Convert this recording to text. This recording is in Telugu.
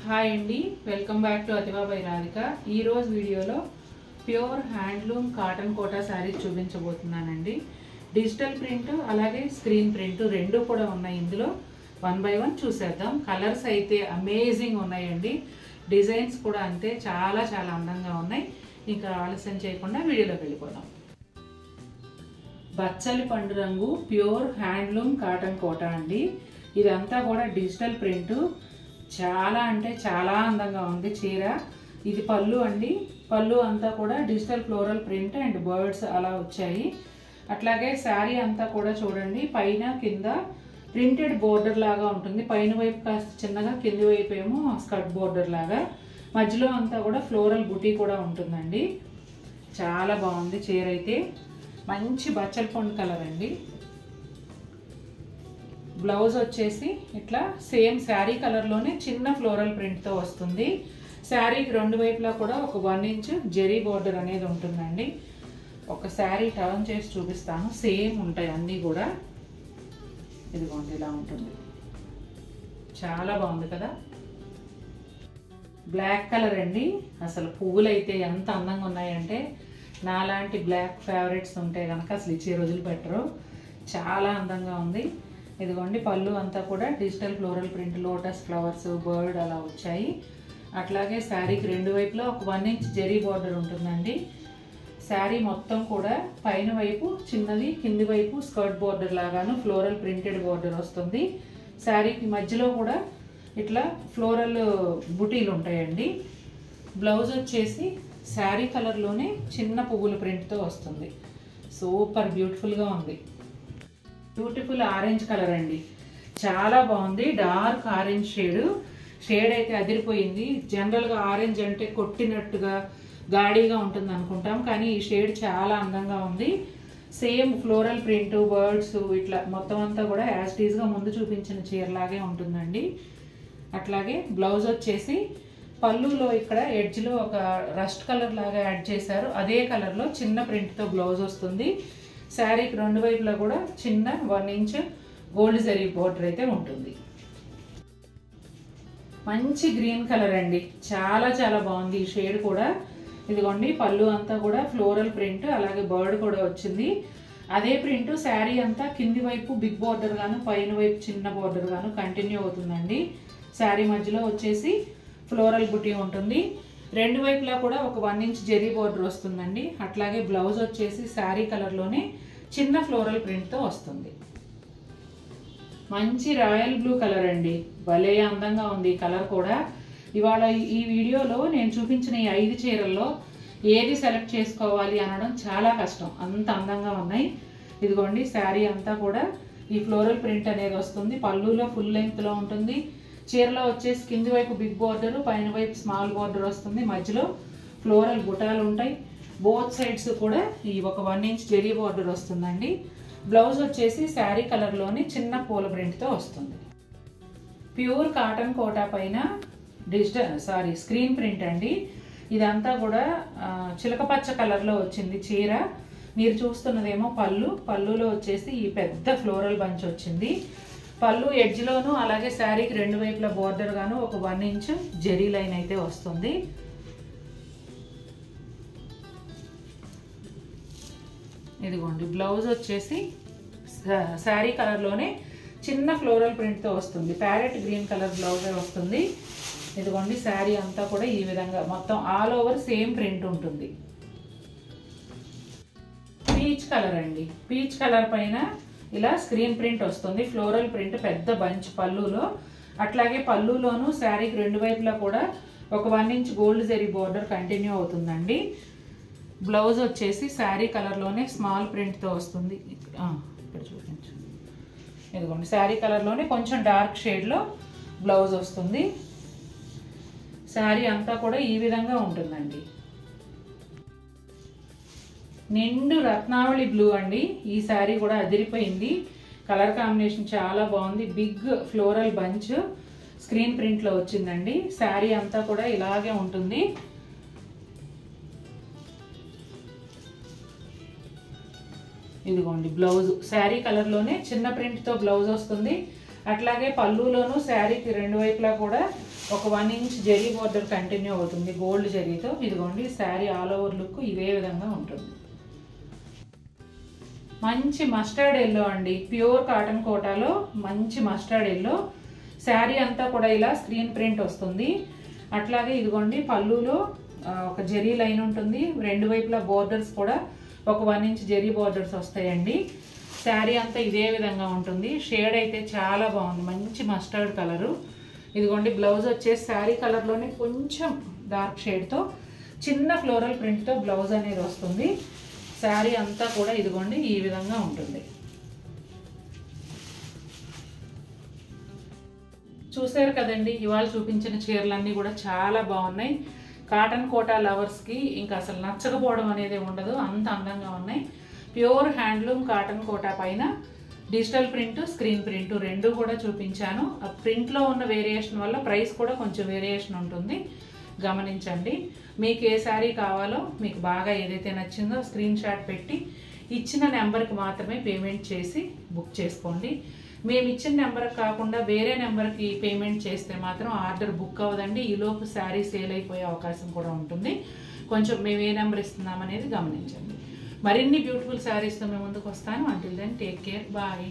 హాయ్ అండి, welcome back to Athiva by Radhika. ఈరోజు వీడియోలో pure handloom cotton Kota saris చూపించబోతున్నానండి. డిజిటల్ ప్రింట్ అలాగే స్క్రీన్ ప్రింట్ రెండు కూడా ఉన్నాయి. ఇందులో 1 by 1 చూసేద్దాం. కలర్స్ అయితే అమేజింగ్ ఉన్నాయండి, డిజైన్స్ కూడా అంతే చాలా చాలా అందంగా ఉన్నాయి. ఇంకా ఆలస్యం చేయకుండా వీడియోలోకి వెళ్ళిపోదాం. బచ్చలి పండు రంగు ప్యూర్ హ్యాండ్లూమ్ కాటన్ కోటా అండి. ఇదంతా కూడా డిజిటల్ ప్రింట్, చాలా అంటే చాలా అందంగా ఉంది చీర. ఇది పళ్ళు అండి. పళ్ళు అంతా కూడా digital floral print and birds అలా వచ్చాయి. అట్లాగే శారీ అంతా కూడా చూడండి, పైన కింద ప్రింటెడ్ బోర్డర్ లాగా ఉంటుంది. పైన వైపు కాస్త చిన్నగా, కింది వైపు ఏమో స్కర్ట్ బోర్డర్ లాగా, మధ్యలో అంతా కూడా ఫ్లోరల్ బుటీ కూడా ఉంటుందండి. చాలా బాగుంది చీర అయితే. మంచి బచ్చలి పండు కలర్ అండి. బ్లౌజ్ వచ్చేసి ఇట్లా సేమ్ శారీ కలర్లోనే చిన్న ఫ్లోరల్ ప్రింట్తో వస్తుంది. శారీకి రెండు వైపులా కూడా ఒక 1 ఇంచ్ జెరీ బోర్డర్ అనేది ఉంటుందండి. ఒక శారీ టర్న్ చేసి చూపిస్తాను. సేమ్ ఉంటాయి అన్నీ కూడా. ఇదిగోండి ఇలా ఉంటుంది. చాలా బాగుంది కదా. బ్లాక్ కలర్ అండి. అసలు పువ్వులు అయితే ఎంత అందంగా ఉన్నాయంటే, నాలాంటి బ్లాక్ ఫేవరెట్స్ ఉంటే కనుక అసలు ఇచ్చే రోజులు పెట్టరు. చాలా అందంగా ఉంది. ఇదిగోండి పళ్ళు అంతా కూడా digital floral print, lotus flowers, bird అలా వచ్చాయి. అట్లాగే శారీకి రెండు వైపులా ఒక 1 ఇంచ్ జెరీ బార్డర్ ఉంటుందండి. శారీ మొత్తం కూడా పైన వైపు చిన్నది, కింది వైపు స్కర్ట్ బార్డర్ లాగాను ఫ్లోరల్ ప్రింటెడ్ బార్డర్ వస్తుంది. శారీకి మధ్యలో కూడా ఇట్లా ఫ్లోరల్ బుటీలు ఉంటాయండి. బ్లౌజ్ వచ్చేసి శారీ కలర్లోనే చిన్న పువ్వుల ప్రింట్తో వస్తుంది. సూపర్ బ్యూటిఫుల్గా ఉంది. బ్యూటిఫుల్ ఆరెంజ్ కలర్ అండి. చాలా బాగుంది. డార్క్ ఆరెంజ్ షేడ్ అయితే అదిరిపోయింది. జనరల్గా ఆరెంజ్ అంటే కొట్టినట్టుగా గాడిగా ఉంటుంది అనుకుంటాం, కానీ ఈ షేడ్ చాలా అందంగా ఉంది. సేమ్ ఫ్లోరల్ ప్రింట్, బర్డ్స్ ఇట్లా మొత్తం అంతా కూడా యాజ్ ఇట్ ఈజ్గా ముందు చూపించిన చీరలాగే ఉంటుందండి. అట్లాగే బ్లౌజ్ వచ్చేసి పళ్ళులో ఇక్కడ ఎడ్జ్లో ఒక రస్ట్ కలర్ లాగా యాడ్ చేశారు. అదే కలర్లో చిన్న ప్రింట్తో బ్లౌజ్ వస్తుంది. శారీకి రెండు వైపులా కూడా చిన్న 1 ఇంచ్ గోల్డ్ జరీ బోర్డర్ అయితే ఉంటుంది. మంచి గ్రీన్ కలర్ అండి. చాలా చాలా బాగుంది ఈ షేడ్ కూడా. ఇదిగోండి పళ్ళు అంతా కూడా ఫ్లోరల్ ప్రింట్, అలాగే బర్డ్ కూడా వచ్చింది. అదే ప్రింట్ శారీ అంతా కింది వైపు బిగ్ బోర్డర్ గాను, పైన వైపు చిన్న బోర్డర్ గాను కంటిన్యూ అవుతుందండి. శారీ మధ్యలో వచ్చేసి ఫ్లోరల్ బుటీ ఉంటుంది. రెండు వైపులా కూడా ఒక 1 ఇంచ్ జెరీ బోర్డర్ వస్తుందండి. అట్లాగే బ్లౌజ్ వచ్చేసి శారీ కలర్లోనే చిన్న ఫ్లోరల్ ప్రింట్తో వస్తుంది. మంచి రాయల్ బ్లూ కలర్ అండి. భలే అందంగా ఉంది ఈ కలర్ కూడా. ఇవాళ ఈ వీడియోలో నేను చూపించిన ఈ 5 చీరల్లో ఏది సెలెక్ట్ చేసుకోవాలి అనడం చాలా కష్టం, అంత అందంగా ఉన్నాయి. ఇదిగోండి శారీ అంతా కూడా ఈ ఫ్లోరల్ ప్రింట్ అనేది వస్తుంది. పళ్ళులో ఫుల్ లెంగ్త్లో ఉంటుంది. చీరలో వచ్చేసి కింది వైపు బిగ్ బోర్డర్, పైన వైపు స్మాల్ బోర్డర్ వస్తుంది. మధ్యలో ఫ్లోరల్ బుటాలు ఉంటాయి. బోత్ సైడ్స్ కూడా ఈ ఒక 1 ఇంచ్ జెరీ బోర్డర్ వస్తుందండి. బ్లౌజ్ వచ్చేసి శారీ కలర్లోని చిన్న పూల ప్రింట్తో వస్తుంది. ప్యూర్ కాటన్ కోటా పైన స్క్రీన్ ప్రింట్ అండి. ఇదంతా కూడా చిలకపచ్చ కలర్లో వచ్చింది చీర. మీరు చూస్తున్నదేమో పళ్ళులో వచ్చేసి ఈ పెద్ద ఫ్లోరల్ బంచ్ వచ్చింది. పళ్ళు ఎడ్జ్లోను అలాగే శారీకి రెండు వైపుల బోర్డర్ గాను ఒక 1 ఇంచ్ జెరీ లైన్ అయితే వస్తుంది. ఇదిగోండి బ్లౌజ్ వచ్చేసి శారీ కలర్లోనే చిన్న ఫ్లోరల్ ప్రింట్తో వస్తుంది. ప్యారెట్ గ్రీన్ కలర్ బ్లౌజే వస్తుంది. ఇదిగోండి శారీ అంతా కూడా ఈ విధంగా మొత్తం ఆల్ ఓవర్ సేమ్ ప్రింట్ ఉంటుంది. పీచ్ కలర్ అండి. పీచ్ కలర్ పైన ఇలా స్క్రీన్ ప్రింట్ వస్తుంది. ఫ్లోరల్ ప్రింట్ పెద్ద బంచ్ పళ్ళులో. అట్లాగే పళ్ళులోను శారీకి రెండు వైపులా కూడా ఒక 1 inch gold zari border continue అవుతుందండి. బ్లౌజ్ వచ్చేసి శారీ కలర్లోనే స్మాల్ ప్రింట్తో వస్తుంది. ఇక్కడ చూపించు. ఇదిగోండి శారీ కలర్లోనే కొంచెం డార్క్ షేడ్లో బ్లౌజ్ వస్తుంది. శారీ అంతా కూడా ఈ విధంగా ఉంటుందండి. నిండు రత్నావళి బ్లూ అండి. ఈ శారీ కూడా అదిరిపోయింది. కలర్ కాంబినేషన్ చాలా బాగుంది. బిగ్ ఫ్లోరల్ బంచ్ స్క్రీన్ ప్రింట్లో వచ్చిందండి. శారీ అంతా కూడా ఇలాగే ఉంటుంది. ఇదిగోండి బ్లౌజ్ శారీ కలర్లోనే చిన్న ప్రింట్తో బ్లౌజ్ వస్తుంది. అట్లాగే పళ్ళులోను శారీకి రెండు వైపులా కూడా ఒక 1 ఇంచ్ జరీ బోర్డర్ కంటిన్యూ అవుతుంది గోల్డ్ జరీతో. ఇదిగోండి శారీ ఆల్ ఓవర్ లుక్ ఇదే విధంగా ఉంటుంది. మంచి మస్టర్డ్ ఎల్లో అండి, ప్యూర్ కాటన్ కోటాలో మంచి మస్టర్డ్ ఎల్లో. శారీ అంతా కూడా ఇలా స్క్రీన్ ప్రింట్ వస్తుంది. అట్లాగే ఇదిగోండి పళ్ళులో ఒక జరీ లైన్ ఉంటుంది, రెండు వైపులా బోర్డర్స్ కూడా ఒక 1 ఇంచ్ జరీ బోర్డర్స్ వస్తాయండి. శారీ అంతా ఇదే విధంగా ఉంటుంది. షేడ్ అయితే చాలా బాగుంది, మంచి మస్టర్డ్ కలరు. ఇదిగోండి బ్లౌజ్ వచ్చేసి శారీ కలర్లోనే కొంచెం డార్క్ షేడ్తో చిన్న ఫ్లోరల్ ప్రింట్తో బ్లౌజ్ అనేది వస్తుంది. శారీ అంతా కూడా ఇదిగోండి ఈ విధంగా ఉంటుంది. చూసారు కదండి, ఇవాళ చూపించిన చీరలన్నీ కూడా చాలా బాగున్నాయి. కాటన్ కోటా లవర్స్కి ఇంకా అసలు నచ్చకపోవడం అనేది ఉండదు, అంత అందంగా ఉన్నాయి. ప్యూర్ హ్యాండ్లూమ్ కాటన్ కోటా పైన డిజిటల్ ప్రింట్, స్క్రీన్ ప్రింట్ రెండు కూడా చూపించాను. ఆ ప్రింట్లో ఉన్న వేరియేషన్ వల్ల ప్రైస్ కూడా కొంచెం వేరియేషన్ ఉంటుంది, గమనించండి. మీకు ఏ శారీ కావాలో, మీకు బాగా ఏదైతే నచ్చిందో స్క్రీన్ షాట్ పెట్టి ఇచ్చిన నెంబర్కి మాత్రమే పేమెంట్ చేసి బుక్ చేసుకోండి. మేము ఇచ్చిన నెంబర్కి కాకుండా వేరే నెంబర్కి పేమెంట్ చేస్తే మాత్రం ఆర్డర్ బుక్ అవ్వదండి. ఈలోపు శారీ సేల్ అయిపోయే అవకాశం కూడా ఉంటుంది. కొంచెం మేము ఏ నెంబర్ ఇస్తున్నాం అనేది గమనించండి. మరిన్ని బ్యూటిఫుల్ శారీస్తో మేము ముందుకు వస్తాను. Until then take care, bye.